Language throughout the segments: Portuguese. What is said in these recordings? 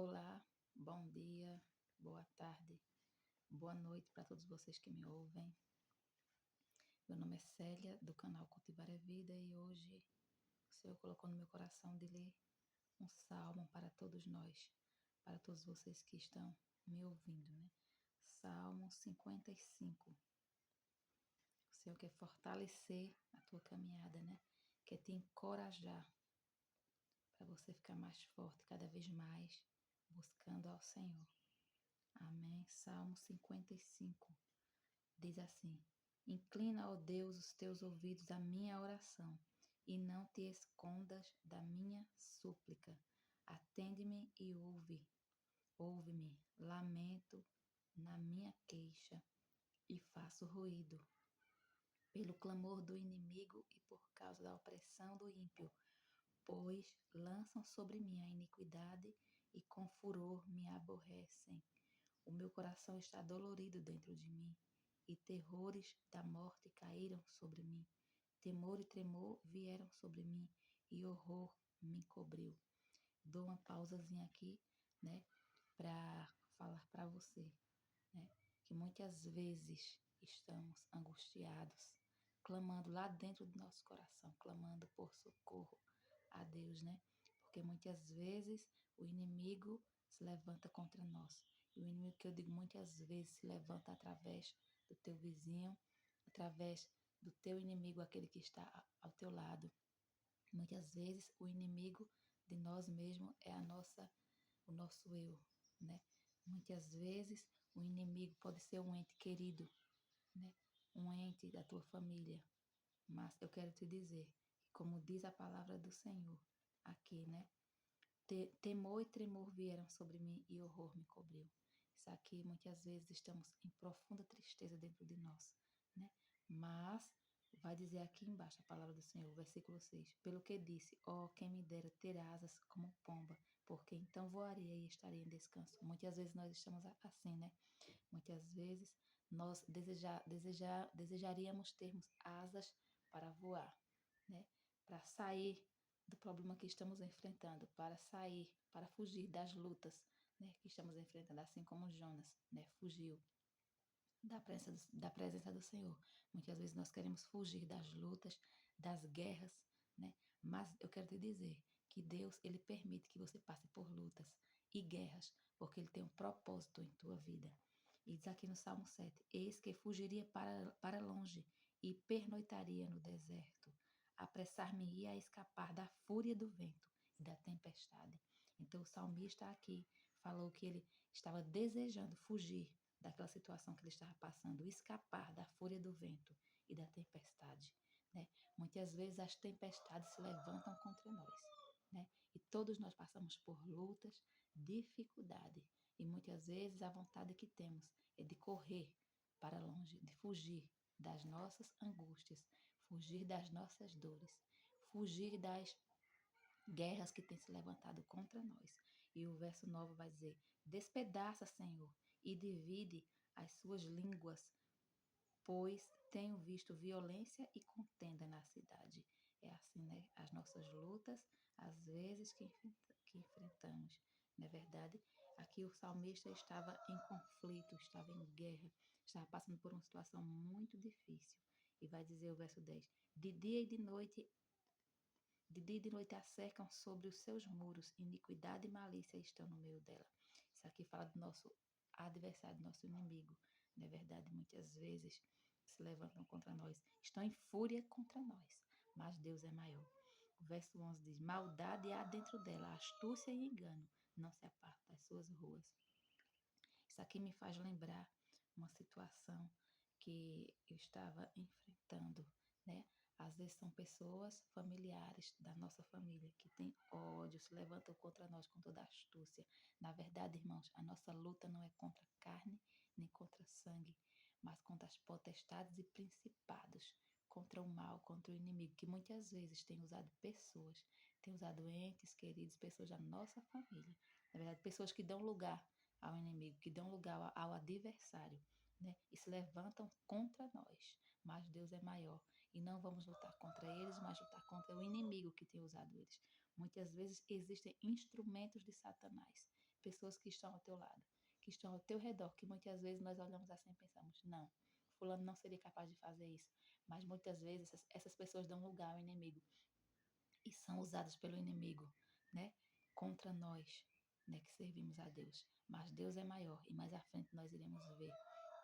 Olá, bom dia, boa tarde, boa noite para todos vocês que me ouvem. Meu nome é Célia, do canal Cultivar a Vida, e hoje o Senhor colocou no meu coração de ler um salmo para todos nós, para todos vocês que estão me ouvindo, né? Salmo 55. O Senhor quer fortalecer a tua caminhada, né? Quer te encorajar para você ficar mais forte cada vez mais, buscando ao Senhor. Amém. Salmo 55 diz assim: Inclina, ó Deus, os teus ouvidos à minha oração e não te escondas da minha súplica. Atende-me e ouve-me. Lamento na minha queixa e faço ruído pelo clamor do inimigo e por causa da opressão do ímpio, pois lançam sobre mim a iniquidade e com furor me aborrecem. O meu coração está dolorido dentro de mim, e terrores da morte caíram sobre mim. Temor e tremor vieram sobre mim, e horror me cobriu. Dou uma pausazinha aqui, né, para falar para você, né, que muitas vezes estamos angustiados, clamando lá dentro do nosso coração, clamando por socorro a Deus, né? Porque muitas vezes o inimigo se levanta contra nós. E o inimigo que eu digo muitas vezes se levanta através do teu vizinho, através do teu inimigo, aquele que está ao teu lado. Muitas vezes o inimigo de nós mesmos é o nosso eu, né? Muitas vezes o inimigo pode ser um ente querido, né? Um ente da tua família. Mas eu quero te dizer, como diz a palavra do Senhor aqui, né? Temor e tremor vieram sobre mim e horror me cobriu. Isso aqui muitas vezes estamos em profunda tristeza dentro de nós, né? Mas vai dizer aqui embaixo a palavra do Senhor, versículo 6. Pelo que disse, ó, quem me dera ter asas como pomba, porque então voaria e estaria em descanso. Muitas vezes nós estamos assim, né? Muitas vezes nós desejaríamos termos asas para voar, né? Para sair do problema que estamos enfrentando, para sair, para fugir das lutas, né, que estamos enfrentando, assim como Jonas, né, fugiu da presença do Senhor. Muitas vezes nós queremos fugir das lutas, das guerras, né? Mas eu quero te dizer que Deus, ele permite que você passe por lutas e guerras, porque ele tem um propósito em tua vida. E diz aqui no Salmo 7, eis que fugiria para longe e pernoitaria no deserto. Apressar-me-ia a escapar da fúria do vento e da tempestade. Então o salmista aqui falou que ele estava desejando fugir daquela situação que ele estava passando, escapar da fúria do vento e da tempestade, né? Muitas vezes as tempestades se levantam contra nós, né? E todos nós passamos por lutas, dificuldade, e muitas vezes a vontade que temos é de correr para longe, de fugir das nossas angústias, fugir das nossas dores, fugir das guerras que têm se levantado contra nós. E o verso 9 vai dizer: Despedaça, Senhor, e divide as suas línguas, pois tenho visto violência e contenda na cidade. É assim, né? As nossas lutas, às vezes, que enfrentamos. Não é verdade? Aqui o salmista estava em conflito, estava em guerra, estava passando por uma situação muito difícil. E vai dizer o verso 10: de dia e de noite a cercam sobre os seus muros, iniquidade e malícia estão no meio dela. Isso aqui fala do nosso adversário, do nosso inimigo. Não é verdade? Muitas vezes se levantam contra nós, estão em fúria contra nós, mas Deus é maior. O verso 11 diz: Maldade há dentro dela, astúcia e engano, não se aparta das suas ruas. Isso aqui me faz lembrar uma situação que eu estava enfrentando, né? Às vezes são pessoas familiares da nossa família que têm ódio, se levantam contra nós com toda astúcia. Na verdade, irmãos, a nossa luta não é contra carne nem contra sangue, mas contra as potestades e principados, contra o mal, contra o inimigo, que muitas vezes tem usado pessoas, tem usado entes queridos, pessoas da nossa família. Na verdade, pessoas que dão lugar ao inimigo, que dão lugar ao adversário, né? E se levantam contra nós. Mas Deus é maior. E não vamos lutar contra eles, mas lutar contra o inimigo que tem usado eles. Muitas vezes existem instrumentos de Satanás, pessoas que estão ao teu lado, que estão ao teu redor, que muitas vezes nós olhamos assim e pensamos, não, fulano não seria capaz de fazer isso. Mas muitas vezes essas pessoas dão lugar ao inimigo e são usadas pelo inimigo, né, contra nós, né, que servimos a Deus. Mas Deus é maior e mais à frente nós iremos ver,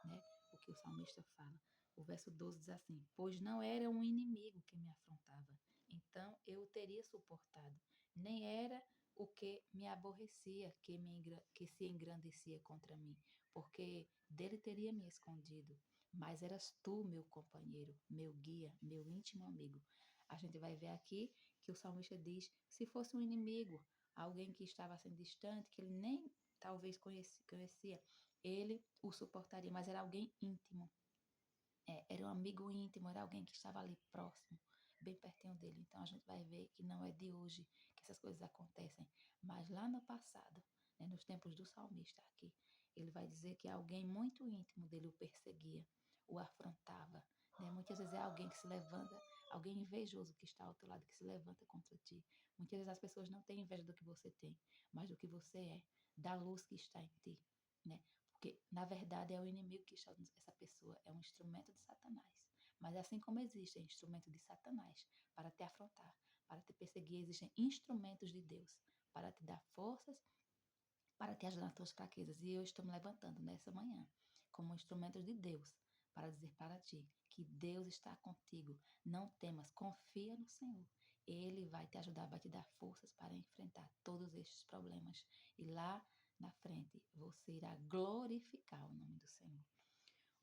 né, o que o salmista fala. O verso 12 diz assim: pois não era um inimigo que me afrontava, então eu o teria suportado. Nem era o que me aborrecia, que se engrandecia contra mim, porque dele teria me escondido. Mas eras tu, meu companheiro, meu guia, meu íntimo amigo. A gente vai ver aqui que o salmista diz, se fosse um inimigo, alguém que estava assim distante, que ele nem talvez conhecia, ele o suportaria, mas era alguém íntimo. Era um amigo íntimo, era alguém que estava ali próximo, bem pertinho dele. Então a gente vai ver que não é de hoje que essas coisas acontecem, mas lá no passado, né, nos tempos do salmista aqui, ele vai dizer que alguém muito íntimo dele o perseguia, o afrontava. Né? Muitas vezes é alguém que se levanta, alguém invejoso que está ao teu lado, que se levanta contra ti. Muitas vezes as pessoas não têm inveja do que você tem, mas do que você é, da luz que está em ti. Né? Porque, na verdade, é o inimigo que está essa pessoa, é um instrumento de Satanás. Mas assim como existe instrumento de Satanás para te afrontar, para te perseguir, existem instrumentos de Deus para te dar forças, para te ajudar nas tuas fraquezas. E eu estou me levantando nessa manhã como instrumento de Deus para dizer para ti que Deus está contigo. Não temas, confia no Senhor. Ele vai te ajudar, vai te dar forças para enfrentar todos estes problemas. E lá na frente você irá glorificar o nome do Senhor.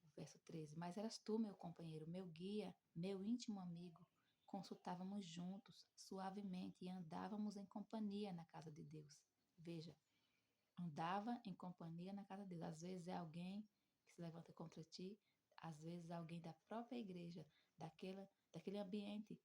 O verso 13. Mas eras tu, meu companheiro, meu guia, meu íntimo amigo. Consultávamos juntos, suavemente, e andávamos em companhia na casa de Deus. Veja, andava em companhia na casa de Deus. Às vezes é alguém que se levanta contra ti, às vezes é alguém da própria igreja, daquele ambiente,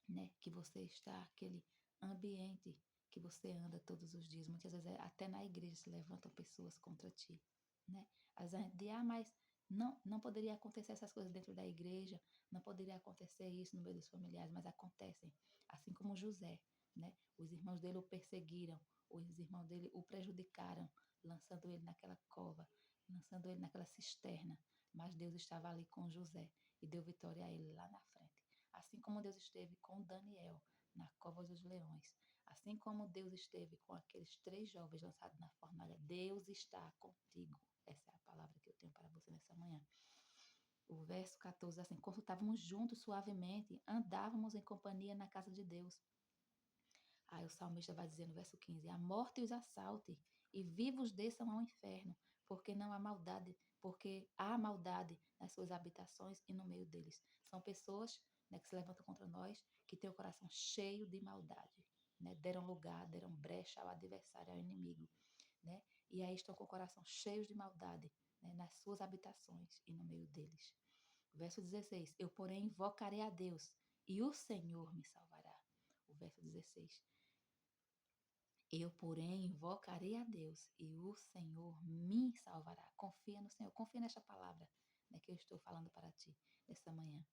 né, que você está, aquele ambiente que você anda todos os dias. Muitas vezes até na igreja se levantam pessoas contra ti, né? Às vezes a gente diz, mas não poderia acontecer essas coisas dentro da igreja, não poderia acontecer isso no meio dos familiares, mas acontecem. Assim como José, né? Os irmãos dele o perseguiram, os irmãos dele o prejudicaram, lançando ele naquela cova, lançando ele naquela cisterna. Mas Deus estava ali com José e deu vitória a ele lá na frente. Assim como Deus esteve com Daniel na cova dos leões, assim como Deus esteve com aqueles 3 jovens lançados na fornalha, Deus está contigo. Essa é a palavra que eu tenho para você nessa manhã. O verso 14, assim, consultávamos juntos suavemente, andávamos em companhia na casa de Deus. Aí o salmista vai dizer no verso 15, a morte os assalte e vivos desçam ao inferno, porque há maldade nas suas habitações e no meio deles. São pessoas, né, que se levantam contra nós, que têm o coração cheio de maldade, né? Deram lugar, deram brecha ao adversário, ao inimigo, né? E aí estão com o coração cheio de maldade, né, nas suas habitações e no meio deles. Verso 16, eu porém invocarei a Deus e o Senhor me salvará. O verso 16, eu, porém, invocarei a Deus e o Senhor me salvará. Confia no Senhor, confia nesta palavra, né, que eu estou falando para ti nessa manhã.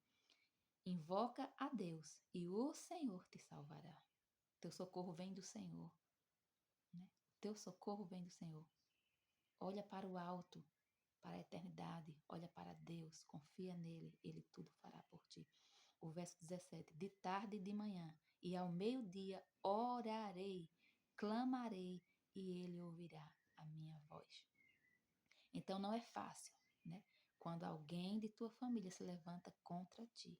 Invoca a Deus e o Senhor te salvará. Teu socorro vem do Senhor, né? Teu socorro vem do Senhor. Olha para o alto, para a eternidade, olha para Deus, confia nele, ele tudo fará por ti. O verso 17, de tarde e de manhã, e ao meio-dia orarei, clamarei, e ele ouvirá a minha voz. Então não é fácil, né? Quando alguém de tua família se levanta contra ti,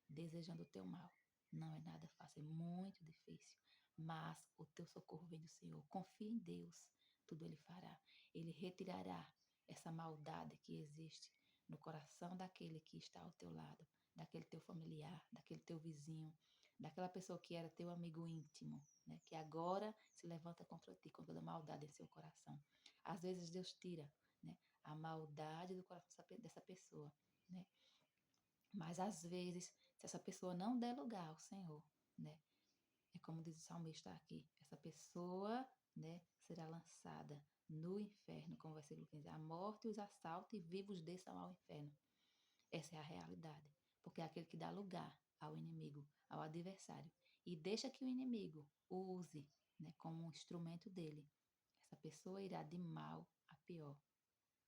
desejando o teu mal. Não é nada fácil, é muito difícil. Mas o teu socorro vem do Senhor. Confia em Deus, tudo Ele fará. Ele retirará essa maldade que existe no coração daquele que está ao teu lado, daquele teu familiar, daquele teu vizinho, daquela pessoa que era teu amigo íntimo, né? Que agora se levanta contra ti com toda a maldade em seu coração. Às vezes Deus tira, né, a maldade do coração dessa pessoa, né? Mas às vezes, se essa pessoa não der lugar ao Senhor, né? É como diz o salmista aqui, essa pessoa, né, será lançada no inferno, como o versículo 15. A morte os assalta e vivos desçam ao inferno. Essa é a realidade. Porque é aquele que dá lugar ao inimigo, ao adversário, e deixa que o inimigo o use, né, como um instrumento dele. Essa pessoa irá de mal a pior,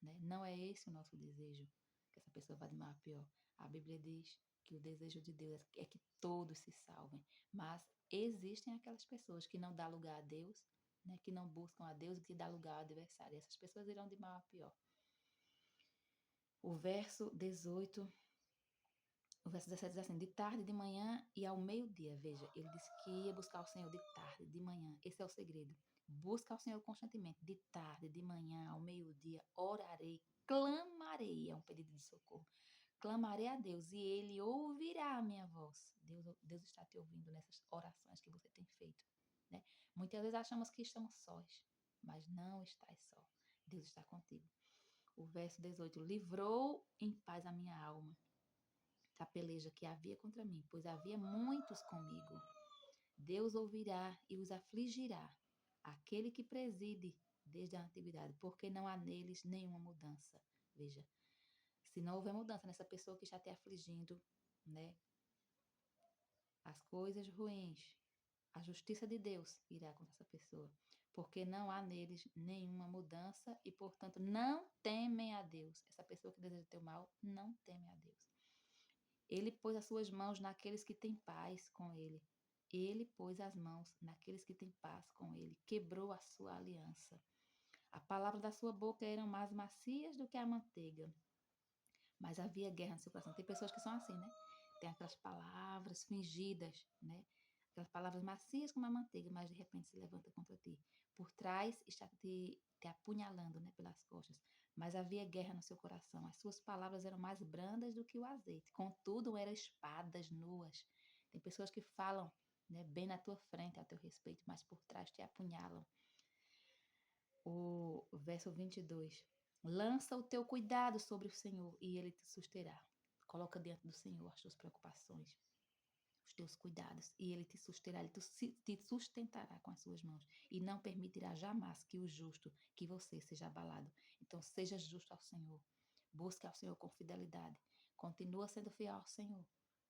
né? Não é esse o nosso desejo, que essa pessoa vá de mal a pior. A Bíblia diz que o desejo de Deus é que todos se salvem, mas existem aquelas pessoas que não dão lugar a Deus, né? Que não buscam a Deus e que dão lugar ao adversário. Essas pessoas irão de mal a pior. O verso 18 O verso 17 diz assim: de tarde, de manhã e ao meio-dia. Veja, ele disse que ia buscar o Senhor de tarde, de manhã. Esse é o segredo. Busca o Senhor constantemente, de tarde, de manhã, ao meio-dia. Orarei, clamarei. É um pedido de socorro. Clamarei a Deus e Ele ouvirá a minha voz. Deus está te ouvindo nessas orações que você tem feito, né? Muitas vezes achamos que estamos sós, mas não estás só. Deus está contigo. O verso 18: livrou em paz a minha alma da peleja que havia contra mim, pois havia muitos comigo. Deus ouvirá e os afligirá, aquele que preside desde a antiguidade, porque não há neles nenhuma mudança. Veja, se não houver mudança nessa pessoa que está te afligindo, né? As coisas ruins, a justiça de Deus irá contra essa pessoa, porque não há neles nenhuma mudança e, portanto, não temem a Deus. Essa pessoa que deseja teu mal não teme a Deus. Ele pôs as suas mãos naqueles que têm paz com ele. Ele pôs as mãos naqueles que têm paz com ele. Quebrou a sua aliança. A palavra da sua boca eram mais macias do que a manteiga, mas havia guerra no seu coração. Tem pessoas que são assim, né? Tem aquelas palavras fingidas, né? Aquelas palavras macias como a manteiga, mas de repente se levanta contra ti. Por trás está te apunhalando, né, pelas costas. Mas havia guerra no seu coração. As suas palavras eram mais brandas do que o azeite. Contudo, eram espadas nuas. Tem pessoas que falam, né, bem na tua frente a teu respeito, mas por trás te apunhalam. O verso 22. Lança o teu cuidado sobre o Senhor e ele te susterá. Coloca diante do Senhor as tuas preocupações, os teus cuidados, e ele te susterá, ele te sustentará com as suas mãos e não permitirá jamais que o justo, que você seja abalado. Então seja justo ao Senhor. Busque ao Senhor com fidelidade. Continua sendo fiel ao Senhor,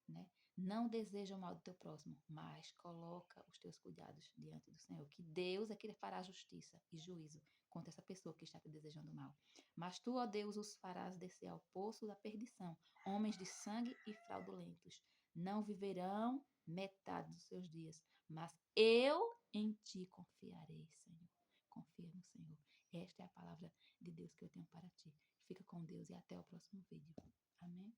né? Não deseja o mal do teu próximo, mas coloca os teus cuidados diante do Senhor, que Deus é que fará justiça e juízo contra essa pessoa que está te desejando mal. Mas tu, ó Deus, os farás descer ao poço da perdição, homens de sangue e fraudulentos. Não viverão metade dos seus dias, mas eu em ti confiarei, Senhor. Confia no Senhor. Esta é a palavra de Deus que eu tenho para ti. Fica com Deus e até o próximo vídeo. Amém?